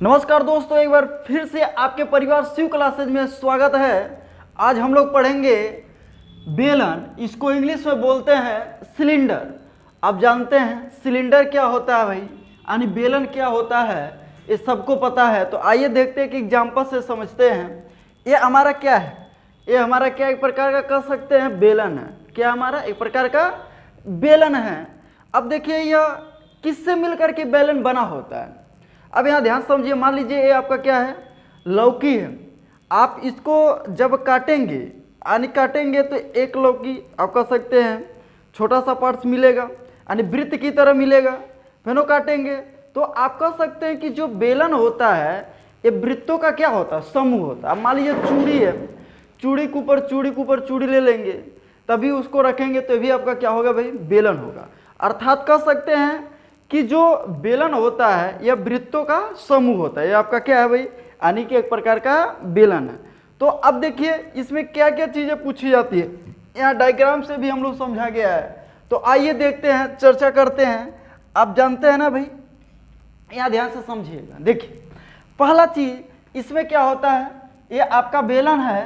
नमस्कार दोस्तों, एक बार फिर से आपके परिवार शिव क्लासेज में स्वागत है। आज हम लोग पढ़ेंगे बेलन। इसको इंग्लिश में बोलते हैं सिलेंडर। आप जानते हैं सिलेंडर क्या होता है भाई, यानी बेलन क्या होता है, ये सबको पता है। तो आइए देखते हैं कि एग्जाम्पल से समझते हैं। ये हमारा क्या है, ये हमारा क्या एक प्रकार का कह सकते हैं बेलन है। क्या हमारा एक प्रकार का बेलन है। अब देखिए यह किससे मिलकर के बेलन बना होता है। अब यहाँ ध्यान समझिए, मान लीजिए ये आपका क्या है, लौकी है। आप इसको जब काटेंगे यानी काटेंगे तो एक लौकी आप कह सकते हैं छोटा सा पार्ट्स मिलेगा, यानी वृत्त की तरह मिलेगा। फिर काटेंगे तो आप कह सकते हैं कि जो बेलन होता है ये वृत्तों का क्या होता है, समूह होता है। अब मान लीजिए चूड़ी है, चूड़ी के ऊपर चूड़ी के ऊपर चूड़ी ले लेंगे, तभी उसको रखेंगे तो भी आपका क्या होगा भाई, बेलन होगा। अर्थात कह सकते हैं कि जो बेलन होता है यह वृत्तों का समूह होता है। यह आपका क्या है भाई, यानी कि एक प्रकार का बेलन है। तो अब देखिए इसमें क्या क्या चीजें पूछी जाती है, यहाँ डायग्राम से भी हम लोग समझा गया है। तो आइए देखते हैं, चर्चा करते हैं। आप जानते हैं ना भाई, यहाँ ध्यान से समझिएगा। देखिए पहला चीज इसमें क्या होता है, ये आपका बेलन है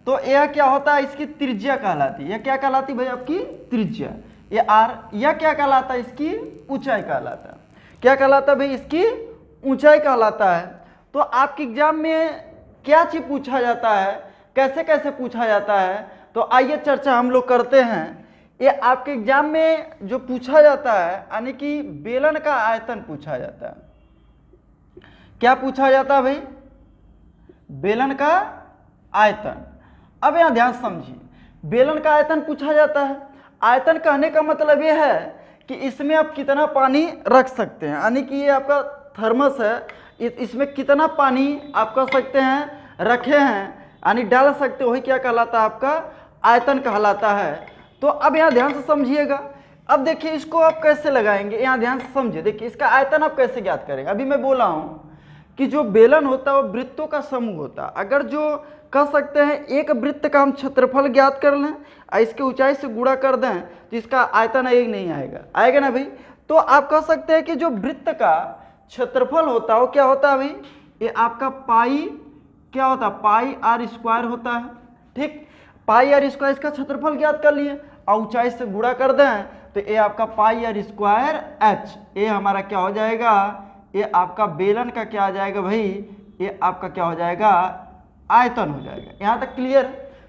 तो यह क्या होता है, इसकी त्रिज्या कहलाती है। यह क्या कहलाती है भाई, आपकी त्रिज्या। ये आर, यह क्या कहलाता है, इसकी ऊंचाई कहलाता है। क्या कहलाता है भाई, इसकी ऊंचाई कहलाता है। तो आपके एग्जाम में क्या चीज पूछा जाता है, कैसे कैसे पूछा जाता है, तो आइए चर्चा हम लोग करते हैं। ये आपके एग्जाम में जो पूछा जाता है यानी कि बेलन का आयतन पूछा जाता है। क्या पूछा जाता है भाई, बेलन का आयतन। अब यहां ध्यान समझिए, बेलन का आयतन पूछा जाता है। आयतन कहने का मतलब यह है कि इसमें आप कितना पानी रख सकते हैं, यानी कि ये आपका थर्मस है, इसमें कितना पानी आप कह सकते हैं रखे हैं, यानी डाल सकते हो, वही क्या कहलाता है, आपका आयतन कहलाता है। तो अब यहाँ ध्यान से समझिएगा। अब देखिए इसको आप कैसे लगाएंगे, यहाँ ध्यान से समझिए। देखिए इसका आयतन आप कैसे ज्ञात करेंगे। अभी मैं बोला हूँ कि जो बेलन होता है वो वृत्तों का समूह होता है। अगर जो कह सकते हैं एक वृत्त का हम क्षेत्रफल ज्ञात कर लें और इसके ऊंचाई से गुणा कर दें तो इसका आयतन एक नहीं आएगा, आएगा ना भाई। तो आप कह सकते हैं कि जो वृत्त का क्षेत्रफल होता है वो क्या होता है भाई, ये आपका पाई क्या होता है, पाई आर स्क्वायर होता है। ठीक, पाई आर स्क्वायर, इसका क्षेत्रफल ज्ञात कर लिए और ऊंचाई से गुणा कर दें तो ये आपका पाई आर स्क्वायर एच, ये हमारा क्या हो जाएगा, ये आपका बेलन का क्या आ जाएगा भाई, ये आपका क्या हो जाएगा, आयतन हो जाएगा। यहां तक क्लियर,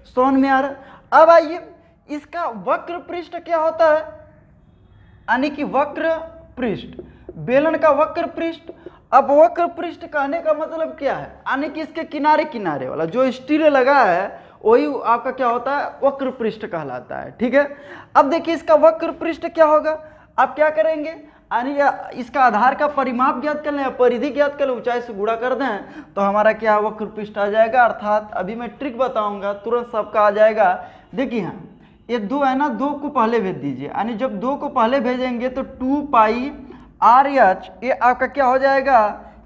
समझ में आ रहा। अब आइए इसका वक्र पृष्ठ क्या होता है, यानी कि वक्र पृष्ठ, बेलन का वक्र पृष्ठ। अब वक्र पृष्ठ कहने का मतलब क्या है, यानी कि इसके किनारे किनारे वाला जो स्टील लगा है वही आपका क्या होता है, वक्र पृष्ठ कहलाता है। ठीक है, अब देखिए इसका वक्र पृष्ठ क्या होगा, आप क्या करेंगे, यानी इसका आधार का परिमाप ज्ञात कर लें, परिधि ज्ञात कर लें, ऊंचाई से गुणा कर दें तो हमारा क्या वक्र पृष्ठ आ जाएगा। अर्थात अभी मैं ट्रिक बताऊंगा, तुरंत सबका आ जाएगा। देखिए हाँ, ये दो है ना, दो को पहले भेज दीजिए, यानी जब दो को पहले भेजेंगे तो 2 पाई आर एच, ये आपका क्या हो जाएगा,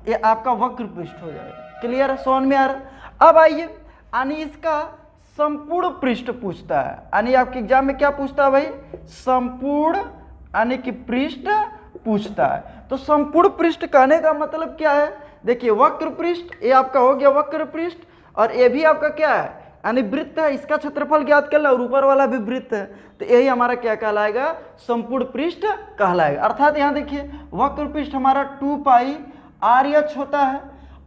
ये आपका वक्र पृष्ठ हो जाएगा। क्लियर है, समझ में आ रहा। अब आइए, यानी इसका संपूर्ण पृष्ठ पूछता है, यानी आपके एग्जाम में क्या पूछता है भाई, संपूर्ण यानी कि पृष्ठ पूछता है। तो संपूर्ण पृष्ठ कहने का मतलब क्या है, देखिए वक्र पृष्ठ, ये आपका हो गया वक्र पृष्ठ, और ये भी आपका क्या है, यानी वृत्त है, इसका क्षेत्रफल ज्ञात कर लो, और ऊपर वाला भी वृत्त है, तो यही हमारा क्या कहलाएगा, संपूर्ण पृष्ठ कहलाएगा। अर्थात यहाँ देखिए वक्र पृष्ठ हमारा 2 पाई आर एच होता है,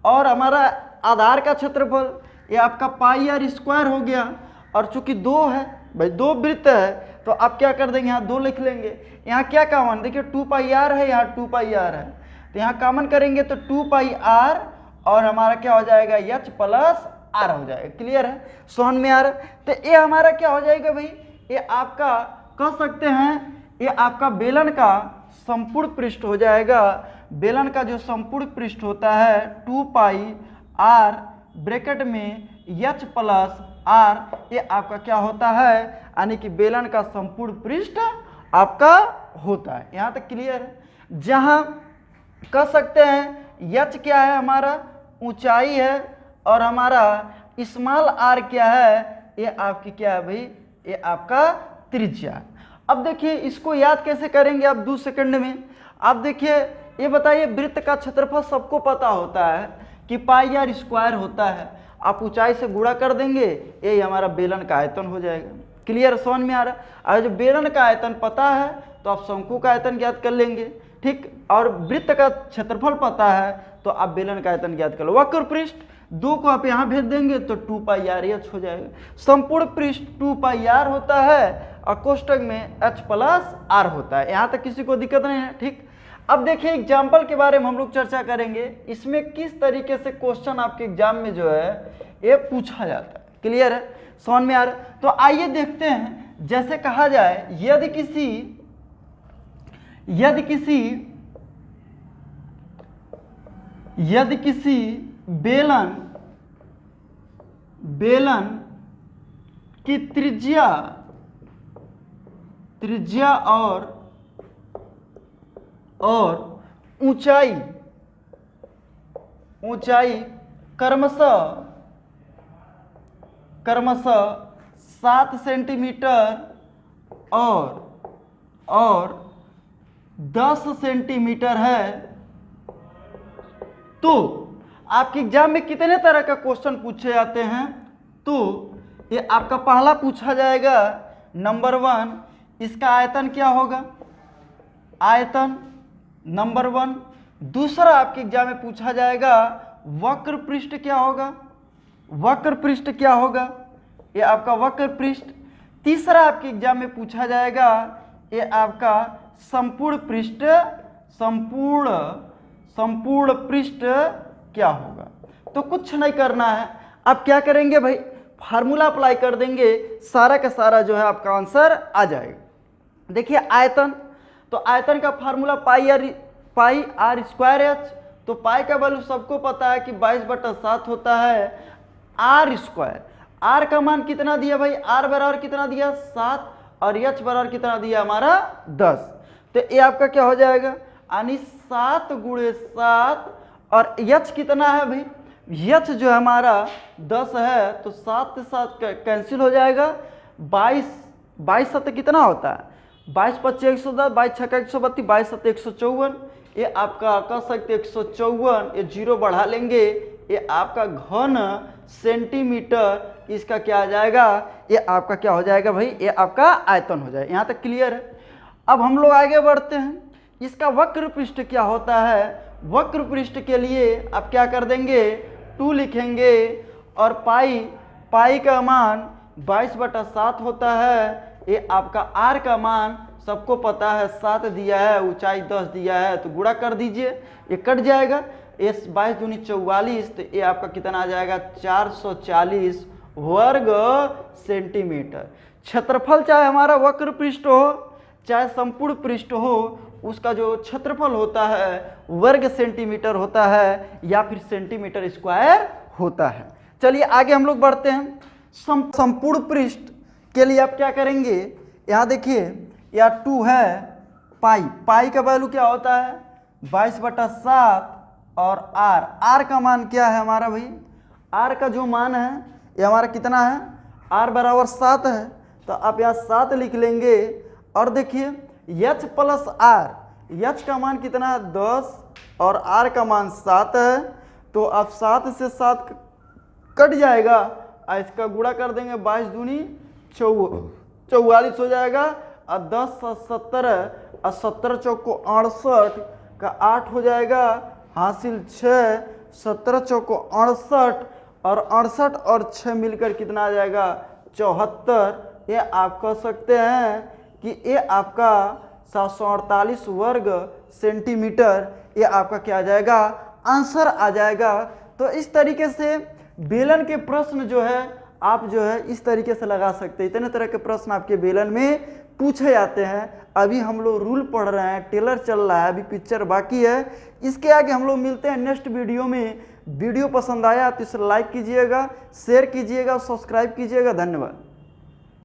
और हमारा आधार का क्षेत्रफल ये आपका पाई आर स्क्वायर हो गया, और चूंकि 2 है भाई, 2 वृत्त है तो आप क्या कर देंगे, यहाँ 2 लिख लेंगे। यहाँ क्या कॉमन, देखिए 2 पाई आर है, यहाँ 2 पाई आर है, तो यहाँ कॉमन करेंगे तो 2 पाई आर और हमारा क्या हो जाएगा, एच प्लस आर हो जाएगा। क्लियर है, समझ में आ रहा। तो ये हमारा क्या हो जाएगा भाई, ये आपका कह सकते हैं ये आपका बेलन का संपूर्ण पृष्ठ हो जाएगा। बेलन का जो संपूर्ण पृष्ठ होता है 2 पाई आर ब्रैकेट में एच प्लस आर, ये आपका क्या होता है, यानी कि बेलन का संपूर्ण पृष्ठ आपका होता है। यहाँ तक क्लियर है। जहाँ कह सकते हैं एच क्या है, हमारा ऊंचाई है, और हमारा स्मॉल आर क्या है, ये आपकी क्या है भाई, ये आपका त्रिज्या। अब देखिए इसको याद कैसे करेंगे आप 2 सेकंड में। आप देखिए ये बताइए, वृत्त का क्षेत्रफल सबको पता होता है, कि पाई आर स्क्वायर होता है। आप ऊंचाई से गुणा कर देंगे, यही हमारा बेलन का आयतन हो जाएगा। क्लियर, समझ में आ रहा है? अगर जो बेलन का आयतन पता है तो आप शंकु का आयतन ज्ञात कर लेंगे, ठीक। और वृत्त का क्षेत्रफल पता है तो आप बेलन का आयतन ज्ञात कर लो। वक्र पृष्ठ 2 को आप यहाँ भेज देंगे तो 2 पाई आर एच हो जाएगा। संपूर्ण पृष्ठ 2 पाई आर होता है और कोष्टक में h प्लस आर होता है। यहाँ तक किसी को दिक्कत नहीं है, ठीक। अब देखिए एग्जाम्पल के बारे में हम लोग चर्चा करेंगे, इसमें किस तरीके से क्वेश्चन आपके एग्जाम में जो है ये पूछा जाता है। क्लियर है, समझ में आ रहा है? तो आइए देखते हैं, जैसे कहा जाए यदि किसी बेलन की त्रिज्या और ऊंचाई क्रमशः 7 सेंटीमीटर और 10 सेंटीमीटर है, तो आपके एग्जाम में कितने तरह का क्वेश्चन पूछे जाते हैं? तो ये आपका पहला पूछा जाएगा नंबर 1, इसका आयतन क्या होगा, आयतन नंबर 1। दूसरा आपके एग्जाम में पूछा जाएगा वक्र पृष्ठ क्या होगा, वक्र पृष्ठ क्या होगा, ये आपका वक्र पृष्ठ। तीसरा आपके एग्जाम में पूछा जाएगा ये आपका संपूर्ण पृष्ठ क्या होगा। तो कुछ नहीं करना है, आप क्या करेंगे भाई, फार्मूला अप्लाई कर देंगे, सारा का सारा जो है आपका आंसर आ जाएगा। देखिए आयतन, तो आयतन का formula pi r square h. तो पाई का वैल्यू सबको पता है कि 22/7 होता है आर स्क्वायर। आर का मान कितना दिया भाई, आर बराबर कितना दिया 7 और एच बराबर कितना दिया हमारा 10। तो ये आपका क्या हो जाएगा, यानी 7 × 7 और एच कितना है भाई, एच जो है हमारा 10 है, तो 7 से 7 कैंसिल हो जाएगा। 22 7 कितना होता है, 22 × 5 110, 22 × 6 132, 22 7 154। ये आपका कह सकते 154, ये 0 बढ़ा लेंगे, ये आपका घन सेंटीमीटर, इसका क्या आ जाएगा, ये आपका क्या हो जाएगा भाई, ये आपका आयतन हो जाएगा। यहाँ तक क्लियर है। अब हम लोग आगे बढ़ते हैं, इसका वक्र पृष्ठ क्या होता है। वक्र पृष्ठ के लिए आप क्या कर देंगे, 2 लिखेंगे और पाई का मान 22/7 होता है। ये आपका आर का मान सबको पता है 7 दिया है, ऊंचाई 10 दिया है, तो गुणा कर दीजिए, ये कट जाएगा। 22 दूनी 44, तो ये आपका कितना आ जाएगा 440 वर्ग सेंटीमीटर। क्षेत्रफल चाहे हमारा वक्र पृष्ठ हो चाहे संपूर्ण पृष्ठ हो, उसका जो क्षेत्रफल होता है वर्ग सेंटीमीटर होता है या फिर सेंटीमीटर स्क्वायर होता है। चलिए आगे हम लोग बढ़ते हैं। संपूर्ण पृष्ठ के लिए आप क्या करेंगे, यहाँ देखिए या 2 है, पाई का वैल्यू क्या होता है 22/7 और आर का मान क्या है हमारा भाई, आर का जो मान है ये हमारा कितना है, आर बराबर 7 है, तो आप यहाँ 7 लिख लेंगे। और देखिए एच प्लस आर, एच का मान कितना है 10 और आर का मान 7 है, तो आप 7 से 7 कट जाएगा और इसका गुणा कर देंगे, 22 दूनी 44 हो जाएगा और 10 और 17 और 17 चौको 68 का 8 हो जाएगा, हासिल 6, 17 चौको 68 और 68 और 6 मिलकर कितना आ जाएगा 74। ये आप कह सकते हैं कि ये आपका 748 वर्ग सेंटीमीटर, ये आपका क्या आ जाएगा, आंसर आ जाएगा। तो इस तरीके से बेलन के प्रश्न जो है आप जो है इस तरीके से लगा सकते हैं। इतने तरह के प्रश्न आपके बेलन में पूछे जाते हैं। अभी हम लोग रूल पढ़ रहे हैं, टेलर चल रहा है, अभी पिक्चर बाकी है। इसके आगे हम लोग मिलते हैं नेक्स्ट वीडियो में। वीडियो पसंद आया तो इसे लाइक कीजिएगा, शेयर कीजिएगा, सब्सक्राइब कीजिएगा। धन्यवाद।